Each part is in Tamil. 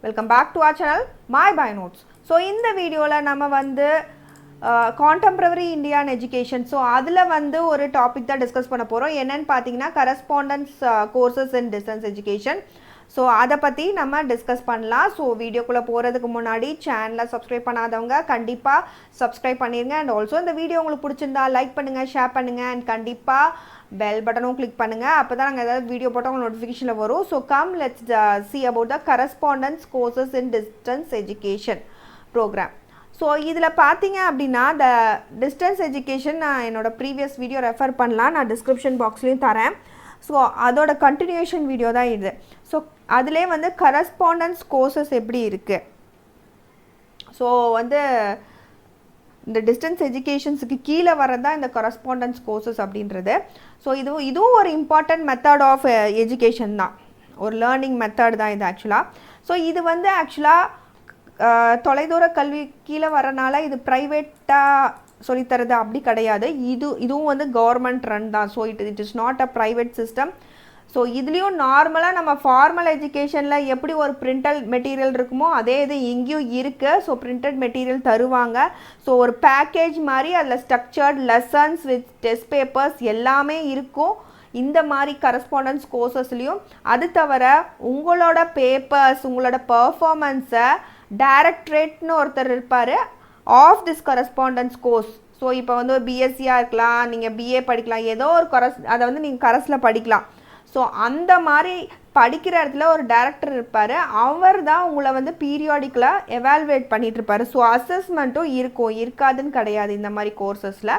Welcome back to our channel My Bio Notes. So இந்த வீடியோல நம்ம வந்து contemporary Indian education so அதுல வந்து ஒரு டாபிக் தான் டிஸ்கஸ் பண்ண போறோம். என்னன்னு பாத்தீங்கன்னா correspondence courses in distance education. So அத பத்தி நம்ம டிஸ்கஸ் பண்ணலாம். So வீடியோக்குள்ள போறதுக்கு முன்னாடி சேனலை சப்ஸ்கிரைப் பண்ணாதவங்க கண்டிப்பா சப்ஸ்கிரைப் பண்ணிருங்க and also இந்த வீடியோ உங்களுக்கு பிடிச்சிருந்தா லைக் பண்ணுங்க, ஷேர் பண்ணுங்க and கண்டிப்பா bell button click பண்ணுங்க அப்பதான் நாங்க ஏதாவது வீடியோ போட்டா உங்களுக்கு நோட்டிஃபிகேஷன்ல வரும். So come let's see about the correspondence courses in distance education program. So இதுல பாத்தீங்க அப்படினா the distance education நான் என்னோட previous video ரெஃபர் பண்ணலாம், நான் description boxலயும் தரேன். So அதோட continuation video தான் இது. So அதிலே வந்து correspondence courses எப்படி இருக்கு. So வந்து இந்த டிஸ்டன்ஸ் எஜுகேஷன்ஸ்க்கு கீழே வரதான் இந்த correspondence courses அப்படின்றது. ஸோ இதுவும் ஒரு இம்பார்ட்டன்ட் மெத்தட் ஆஃப் எஜுகேஷன் தான், ஒரு லேர்னிங் மெத்தட் தான் இது ஆக்சுவலாக. ஸோ இது வந்து ஆக்சுவலாக தொலைதூர கல்வி கீழே வரனால இது ப்ரைவேட்டாக சொல்லித்தரது அப்படி கிடையாது. இதுவும் வந்து கவர்மெண்ட் ரன் தான். So it is not a private system. So இதுலேயும் நார்மலாக நம்ம ஃபார்மல் எஜுகேஷனில் எப்படி ஒரு பிரிண்டட் மெட்டீரியல் இருக்குமோ அதே இது இங்கேயும் இருக்குது. ஸோ பிரிண்டட் மெட்டீரியல் தருவாங்க. ஸோ ஒரு பேக்கேஜ் மாதிரி அதில் structured lessons with test papers எல்லாமே இருக்கும் இந்த மாதிரி கரஸ்பாண்டன்ஸ் கோர்சஸ்லேயும். அது தவிர உங்களோட பேப்பர்ஸ் உங்களோட பர்ஃபார்மன்ஸை டைரக்டரேட்னு ஒருத்தர் இருப்பார் of this correspondence course. So இப்போ வந்து ஒரு பிஎஸ்சியாக இருக்கலாம், நீங்கள் பிஏ படிக்கலாம், ஏதோ ஒரு அதை வந்து நீங்கள் கரஸில் படிக்கலாம். ஸோ அந்த மாதிரி படிக்கிற இடத்துல ஒரு டைரக்டர் இருப்பார், அவர் தான் உங்களை வந்து பீரியாடிக்கலாக எவால்வேட் பண்ணிகிட்ருப்பார். ஸோ அசஸ்மெண்ட்டும் இருக்காதுன்னு கிடையாது இந்த மாதிரி கோர்சஸில்.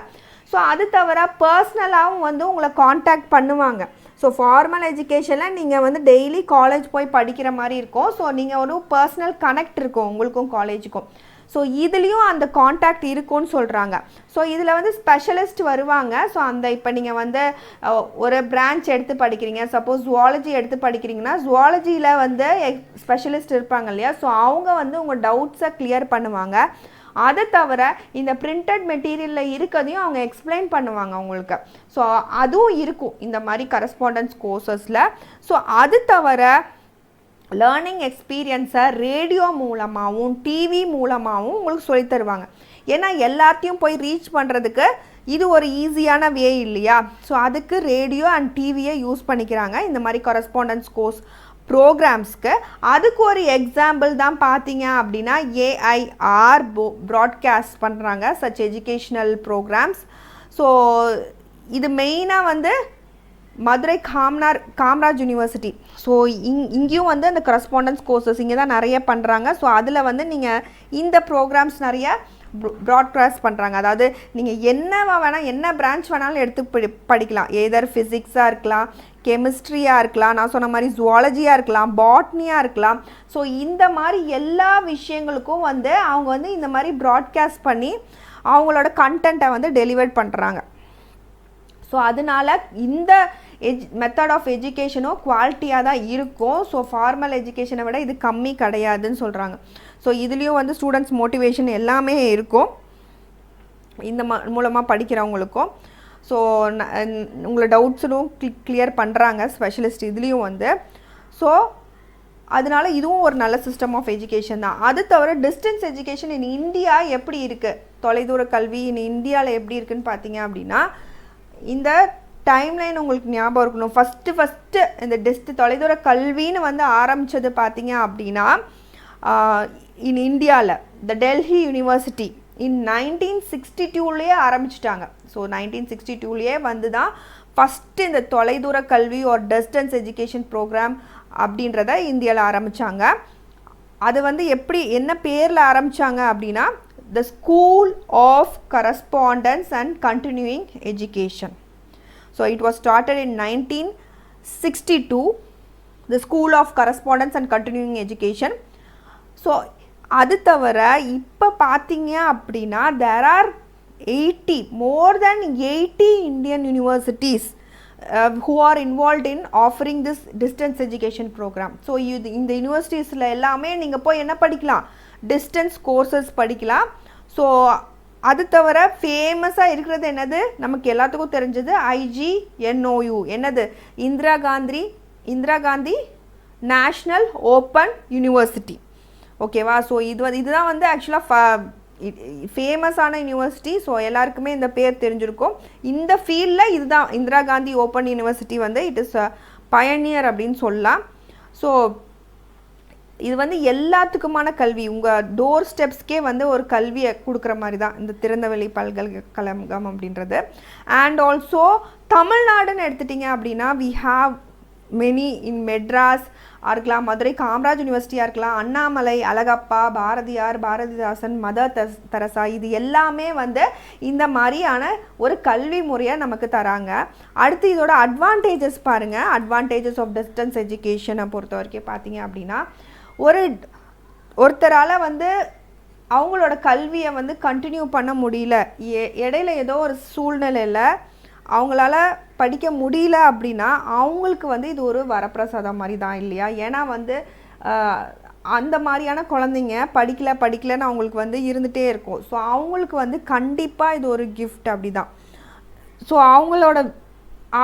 ஸோ அது தவிர பர்சனலாகவும் வந்து உங்களை காண்டாக்ட் பண்ணுவாங்க. ஸோ ஃபார்மல் எஜுகேஷனில் நீங்கள் வந்து டெய்லி காலேஜ் போய் படிக்கிற மாதிரி இருக்கும். ஸோ நீங்கள் ஒரு பர்சனல் கனெக்ட் இருக்கும் உங்களுக்கும் காலேஜுக்கும். ஸோ இதுலேயும் அந்த காண்டாக்ட் இருக்குன்னு சொல்கிறாங்க. ஸோ இதில் வந்து ஸ்பெஷலிஸ்ட் வருவாங்க. ஸோ அந்த இப்போ நீங்கள் வந்து ஒரு பிரான்ச் எடுத்து படிக்கிறீங்க, சப்போஸ் ஜுவாலஜி எடுத்து படிக்கிறீங்கன்னா ஜுவாலஜியில் வந்து ஸ்பெஷலிஸ்ட் இருப்பாங்க இல்லையா, ஸோ அவங்க வந்து உங்கள் டவுட்ஸை கிளியர் பண்ணுவாங்க. அதை தவிர இந்த பிரிண்டட் மெட்டீரியலில் இருக்கிறதையும் அவங்க எக்ஸ்பிளைன் பண்ணுவாங்க உங்களுக்கு. ஸோ அதுவும் இருக்கும் இந்த மாதிரி கரஸ்பாண்டன்ஸ் கோர்சஸில். ஸோ அது தவிர லேர்னிங் எக்ஸ்பீரியன்ஸை ரேடியோ மூலமாகவும் டிவி மூலமாகவும் உங்களுக்கு சொல்லி தருவாங்க. ஏன்னா எல்லாத்தையும் போய் ரீச் பண்ணுறதுக்கு இது ஒரு ஈஸியான வே இல்லையா. ஸோ அதுக்கு ரேடியோ அண்ட் டிவியை யூஸ் பண்ணிக்கிறாங்க இந்த மாதிரி கரஸ்பாண்டன்ஸ் கோர்ஸ் ப்ரோக்ராம்ஸ்க்கு. அதுக்கு ஒரு எக்ஸாம்பிள் தான் பார்த்தீங்க அப்படின்னா ஏஐஆர் ப்ராட்காஸ்ட் பண்ணுறாங்க சச் எஜுகேஷ்னல் ப்ரோக்ராம்ஸ். ஸோ இது மெயினாக வந்து மதுரை காமராஜ் யூனிவர்சிட்டி. ஸோ இங்கேயும் வந்து அந்த கரஸ்பாண்டன்ஸ் கோர்சஸ் இங்கே தான் நிறைய பண்ணுறாங்க. ஸோ அதில் வந்து நீங்கள் இந்த ப்ரோக்ராம்ஸ் நிறைய ப்ராட்காஸ்ட் பண்ணுறாங்க. அதாவது நீங்கள் என்னவா வேணால் என்ன பிரான்ச் வேணாலும் எடுத்து படிக்கலாம். ஏதர் ஃபிசிக்ஸாக இருக்கலாம், கெமிஸ்ட்ரியாக இருக்கலாம், நான் சொன்ன மாதிரி ஜுவாலஜியாக இருக்கலாம், பாட்னியாக இருக்கலாம். ஸோ இந்த மாதிரி எல்லா விஷயங்களுக்கும் வந்து அவங்க வந்து இந்த மாதிரி ப்ராட்காஸ்ட் பண்ணி அவங்களோட கண்டென்ட்டை வந்து டெலிவர் பண்ணுறாங்க. ஸோ அதனால் இந்த மெத்தட் ஆஃப் எஜுகேஷனும் குவாலிட்டியாக தான் இருக்கும். ஸோ ஃபார்மல் எஜுகேஷனை விட இது கம்மி கிடையாதுன்னு சொல்கிறாங்க. ஸோ இதுலேயும் வந்து ஸ்டூடெண்ட்ஸ் மோட்டிவேஷன் எல்லாமே இருக்கும் இந்த மூலமாக படிக்கிறவங்களுக்கும். ஸோ உங்களை டவுட்ஸும் கிளியர் பண்ணுறாங்க ஸ்பெஷலிஸ்ட் இதுலேயும் வந்து. ஸோ அதனால் இதுவும் ஒரு நல்ல சிஸ்டம் ஆஃப் எஜுகேஷன் தான். அது தவிர டிஸ்டன்ஸ் எஜுகேஷன் இன் இந்தியா எப்படி இருக்குது, தொலைதூர கல்வி இன் இந்தியாவில் எப்படி இருக்குதுன்னு பார்த்தீங்க அப்படின்னா இந்த டைம்லைன் உங்களுக்கு ஞாபகம் இருக்கணும். ஃபஸ்ட்டு இந்த தொலைதூர கல்வின்னு வந்து ஆரம்பித்தது பார்த்தீங்க அப்படின்னா இன் இந்தியாவில் த டெல்லி யூனிவர்சிட்டி இன் 1962லேயே ஆரம்பிச்சிட்டாங்க. ஸோ 1962லேயே வந்து தான் ஃபஸ்ட்டு இந்த தொலைதூர கல்வி ஒரு டிஸ்டன்ஸ் எஜுகேஷன் ப்ரோக்ராம் அப்படின்றத இந்தியாவில் ஆரம்பித்தாங்க. அது வந்து என்ன பேரில் ஆரம்பித்தாங்க அப்படின்னா the School of Correspondence and Continuing Education. So it was started in 1962, the School of Correspondence and Continuing Education. So அது தவிர இப்போ பார்த்தீங்க அப்படின்னா there are more than 80 Indian universities who are involved in offering this distance education program. So இந்த யூனிவர்சிட்டிஸில் எல்லாமே நீங்கள் போய் என்ன படிக்கலாம், டிஸ்டன்ஸ் கோர்சஸ் படிக்கலாம். ஸோ அது தவிர ஃபேமஸாக இருக்கிறது என்னது, நமக்கு எல்லாத்துக்கும் தெரிஞ்சது IGNOU. என்னது, Indira Gandhi national open university. ஓகேவா? ஸோ இதுதான் வந்து ஆக்சுவலாக ஃபேமஸான யூனிவர்சிட்டி. ஸோ எல்லாருக்குமே இந்த பேர் தெரிஞ்சிருக்கும். இந்த ஃபீல்டில் இதுதான் இந்திரா காந்தி ஓப்பன் யூனிவர்சிட்டி வந்து இட் இஸ் பயனியர் அப்படின்னு சொல்லலாம். ஸோ இது வந்து எல்லாத்துக்குமான கல்வி, உங்கள் டோர் ஸ்டெப்ஸ்க்கே வந்து ஒரு கல்வியை கொடுக்குற மாதிரி தான் இந்த திறந்தவெளி பல்கலைக்கழகம் அப்படின்றது. அண்ட் ஆல்சோ தமிழ்நாடுன்னு எடுத்துட்டிங்க அப்படின்னா we have many in Madras இருக்கலாம், மதுரை காமராஜ் யூனிவர்சிட்டியாக இருக்கலாம், அண்ணாமலை, அழகப்பா, பாரதியார், பாரதிதாசன், மதர் தெரசா, இது எல்லாமே வந்து இந்த மாதிரியான ஒரு கல்வி முறையை நமக்கு தராங்க. அடுத்து இதோட அட்வான்டேஜஸ் பாருங்கள். அட்வான்டேஜஸ் ஆஃப் டிஸ்டன்ஸ் எஜுகேஷனை பொறுத்த வரைக்கும் பார்த்தீங்க அப்படின்னா ஒருத்தரால் வந்து அவங்களோட கல்வியை வந்து கண்டினியூ பண்ண முடியல, இடையில ஏதோ ஒரு சூழ்நிலையில் அவங்களால படிக்க முடியல அப்படின்னா அவங்களுக்கு வந்து இது ஒரு வரப்பிரசாதம் மாதிரி தான் இல்லையா? ஏன்னா வந்து அந்த மாதிரியான குழந்தைங்க படிக்கலைன்னு அவங்களுக்கு வந்து இருந்துகிட்டே இருக்கும். ஸோ அவங்களுக்கு வந்து கண்டிப்பாக இது ஒரு கிஃப்ட் அப்படி தான். ஸோ அவங்களோட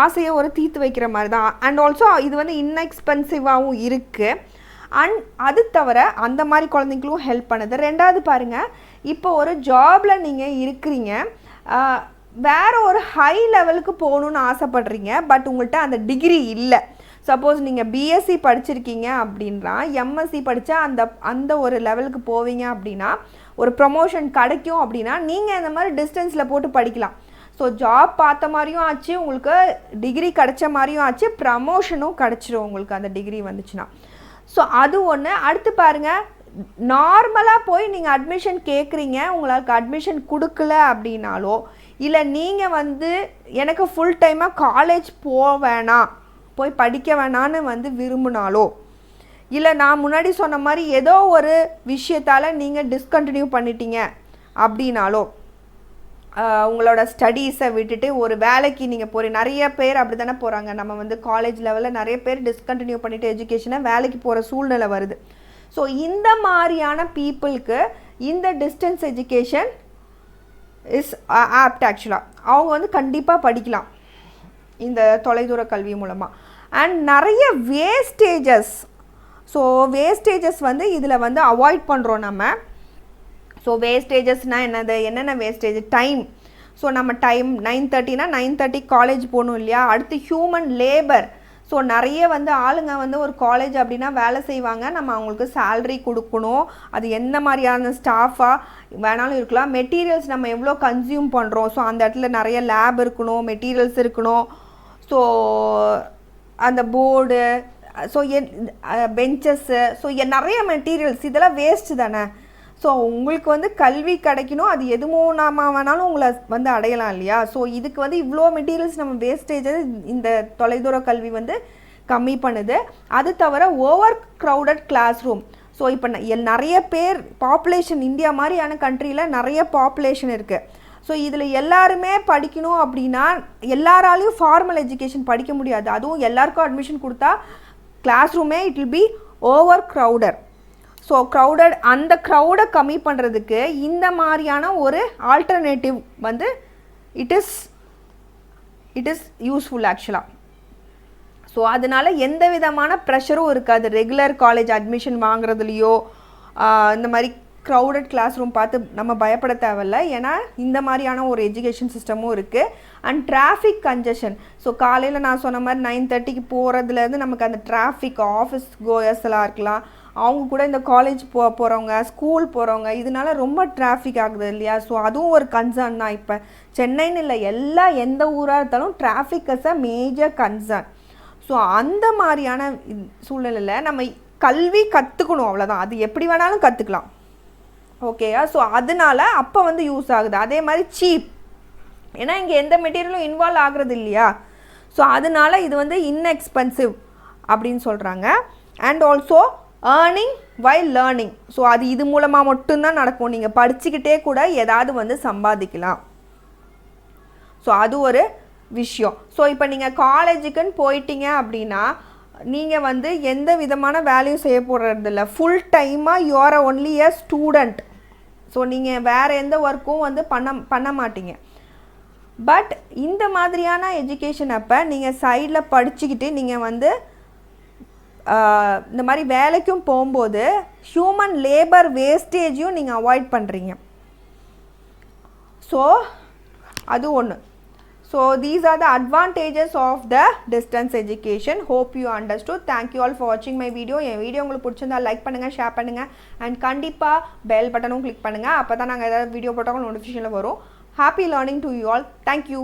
ஆசையை ஒரு தீர்த்து வைக்கிற மாதிரி தான். அண்ட் ஆல்சோ இது வந்து இன்எக்ஸ்பென்சிவாகவும் இருக்குது. அண்ட் அது தவிர அந்த மாதிரி குழந்தைங்களும் ஹெல்ப் பண்ணுது. ரெண்டாவது பாருங்கள், இப்போ ஒரு ஜாபில் நீங்கள் இருக்கிறீங்க, வேறு ஒரு ஹை லெவலுக்கு போகணுன்னு ஆசைப்படுறீங்க, பட் உங்கள்கிட்ட அந்த டிகிரி இல்லை. சப்போஸ் நீங்கள் பிஎஸ்சி படிச்சிருக்கீங்க அப்படின்னா எம்எஸ்சி படித்தா அந்த ஒரு லெவலுக்கு போவீங்க அப்படின்னா ஒரு ப்ரமோஷன் கிடைக்கும் அப்படின்னா நீங்கள் இந்த மாதிரி டிஸ்டன்ஸில் போட்டு படிக்கலாம். ஸோ ஜாப் பார்த்த மாதிரியும் ஆச்சு, உங்களுக்கு டிகிரி கிடைச்ச மாதிரியும் ஆச்சு, ப்ரமோஷனும் கிடச்சிரும் உங்களுக்கு அந்த டிகிரி வந்துச்சுன்னா. ஸோ அது ஒன்று. அடுத்து பாருங்கள், நார்மலாக போய் நீங்கள் அட்மிஷன் கேட்குறீங்க, உங்களுக்கு அட்மிஷன் கொடுக்கல அப்படின்னாலோ, இல்லை நீங்கள் வந்து எனக்கு ஃபுல் டைமாக காலேஜ் போய் படிக்க வேணான்னு வந்து விரும்பினாலோ, இல்லை நான் முன்னாடி சொன்ன மாதிரி ஏதோ ஒரு விஷயத்தால் நீங்கள் டிஸ்கண்டினியூ பண்ணிட்டீங்க அப்படின்னாலோ, உங்களோட ஸ்டடீஸை விட்டுட்டு ஒரு வேலைக்கு நீங்கள் போகிறீங்க. நிறைய பேர் அப்படி தானே போகிறாங்க. நம்ம வந்து காலேஜ் லெவலில் நிறைய பேர் டிஸ்கண்டினியூ பண்ணிவிட்டு எஜுகேஷனை வேலைக்கு போகிற சூழ்நிலை வருது. ஸோ இந்த மாதிரியான பீப்புளுக்கு இந்த டிஸ்டன்ஸ் எஜுகேஷன் இஸ் ஆப்ட். ஆக்சுவலாக அவங்க வந்து கண்டிப்பாக படிக்கலாம் இந்த தொலைதூர கல்வி மூலமாக. அண்ட் நிறைய வேஸ்டேஜஸ் வந்து இதில் வந்து அவாய்ட் பண்ணுறோம் நம்ம. ஸோ வேஸ்டேஜஸ்னால் என்னென்ன வேஸ்டேஜ்? டைம். ஸோ நம்ம டைம் 9:30னா 9:30 காலேஜ் போகணும் இல்லையா? அடுத்து ஹியூமன் லேபர். ஸோ நிறைய வந்து ஆளுங்க வந்து ஒரு காலேஜ் அப்படின்னா வேலை செய்வாங்க, நம்ம அவங்களுக்கு சேல்ரி கொடுக்கணும், அது எந்த மாதிரியான ஸ்டாஃபாக வேணாலும் இருக்கலாம். மெட்டீரியல்ஸ் நம்ம எவ்வளோ கன்சியூம் பண்ணுறோம், ஸோ அந்த இடத்துல நிறைய லேப் இருக்கணும், மெட்டீரியல்ஸ் இருக்கணும். ஸோ அந்த போர்டு, ஸோ பெஞ்சஸ்ஸு, ஸோ நிறைய மெட்டீரியல்ஸ், இதெல்லாம் வேஸ்ட்டு தானே. ஸோ உங்களுக்கு வந்து கல்வி கிடைக்கணும், அது எது மூலமாக வேணாலும் உங்களை வந்து அடையலாம் இல்லையா? ஸோ இதுக்கு வந்து இவ்வளோ மெட்டீரியல்ஸ் நம்ம வேஸ்டேஜை இந்த தொலைதூர கல்வி வந்து கம்மி பண்ணுது. அது தவிர overcrowded classroom. So இப்போ நிறைய பேர் பாப்புலேஷன், இந்தியா மாதிரியான கண்ட்ரியில் நிறைய பாப்புலேஷன் இருக்குது. ஸோ இதில் எல்லாருமே படிக்கணும் அப்படின்னா எல்லாராலையும் ஃபார்மல் எஜுகேஷன் படிக்க முடியாது. அதுவும் எல்லாருக்கும் அட்மிஷன் கொடுத்தா கிளாஸ் ரூமே it will be over so அந்த க்ரௌடை கம்மி பண்ணுறதுக்கு இந்த மாதிரியான ஒரு ஆல்டர்னேட்டிவ் வந்து இட் இஸ் யூஸ்ஃபுல் ஆக்சுவலாக. ஸோ அதனால் எந்த விதமான ப்ரெஷரும் இருக்காது. ரெகுலர் காலேஜ் அட்மிஷன் வாங்குறதுலையோ இந்த மாதிரி க்ரௌடட் கிளாஸ் ரூம் பார்த்து நம்ம பயப்பட தேவையில்ல. ஏன்னா இந்த மாதிரியான ஒரு எஜுகேஷன் சிஸ்டமும் இருக்குது. And traffic congestion. ஸோ காலையில் நான் சொன்ன மாதிரி 9:30க்கு போகிறதுலேருந்து நமக்கு அந்த டிராஃபிக், ஆஃபீஸ் கோயர்ஸ் எல்லாம் இருக்கலாம், அவங்க கூட இந்த காலேஜ் போகிறவங்க, ஸ்கூல் போகிறவங்க, இதனால ரொம்ப டிராஃபிக் ஆகுது இல்லையா? ஸோ அதுவும் ஒரு கன்சர்ன் தான். இப்போ சென்னைன்னு இல்லை, எந்த ஊராக இருந்தாலும் traffic is a major concern. So அந்த மாதிரியான சூழ்நிலையில் நம்ம கல்வி கற்றுக்கணும், அவ்வளோதான். அது எப்படி வேணாலும் கற்றுக்கலாம், ஓகேயா? ஸோ அதனால அப்போ வந்து யூஸ் ஆகுது. அதே மாதிரி சீப், ஏன்னா இங்கே எந்த மெட்டீரியலும் இன்வால்வ் ஆகுறது இல்லையா? ஸோ அதனால இது வந்து இன்எக்ஸ்பென்சிவ் அப்படின்னு சொல்கிறாங்க. And also earning while learning. So அது இது மூலமாக மட்டும்தான் நடக்கும். நீங்கள் படிச்சுக்கிட்டே கூட ஏதாவது வந்து சம்பாதிக்கலாம். ஸோ அது ஒரு விஷயம். ஸோ இப்போ நீங்கள் காலேஜுக்குன்னு போயிட்டீங்க அப்படின்னா நீங்கள் வந்து எந்த விதமான வேலையும் செய்ய போடுறதில்ல. ஃபுல் டைமாக you are only a student. So நீங்கள் வேறு எந்த ஒர்க்கும் வந்து பண்ண மாட்டீங்க. பட் இந்த மாதிரியான எஜுகேஷன் அப்போ நீங்கள் சைடில் படிச்சுக்கிட்டு நீங்கள் வந்து இந்த மாதிரி வேலைக்கும் போகும்போது ஹியூமன் லேபர் வேஸ்டேஜையும் நீங்கள் அவாய்ட் பண்ணுறீங்க. ஸோ அது ஒன்று. So these are the advantages of the distance education. Hope you understood. Thank you all for வாட்சிங் மை வீடியோ. என் வீடியோ உங்களுக்கு பிடிச்சிருந்தா லைக் பண்ணுங்கள், ஷேர் பண்ணுங்கள், அண்ட் கண்டிப்பாக பெல் பட்டனும் கிளிக் பண்ணுங்கள். அப்போ தான் நாங்கள் ஏதாவது வீடியோ போட்டாலும் நோட்டிஃபிகேஷனில் வரும். Happy learning to you all. Thank you.